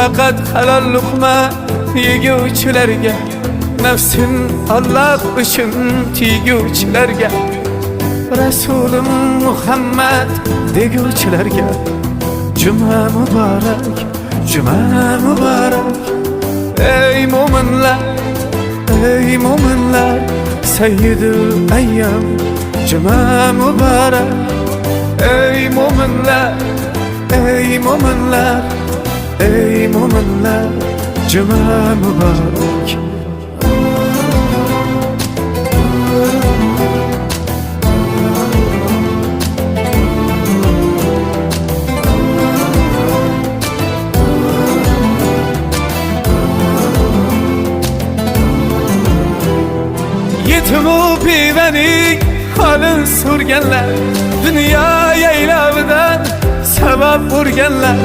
faqat halol luqma yeguvchilarga, nafsin Allah uchun tiyguvchilarga, Rasulim Muhammad deguvchilarga Juma muborak, Juma muborak. Ey mo'minlar, ey mo'minlar, Sayyidul ayyam Juma muborak. Ey mo'minlar, ey mo'minlar, ey mo'minlar, Juma muborak. Yetimu pivening halin so'rganlar, dunyo yaylovidan sabab urganlar,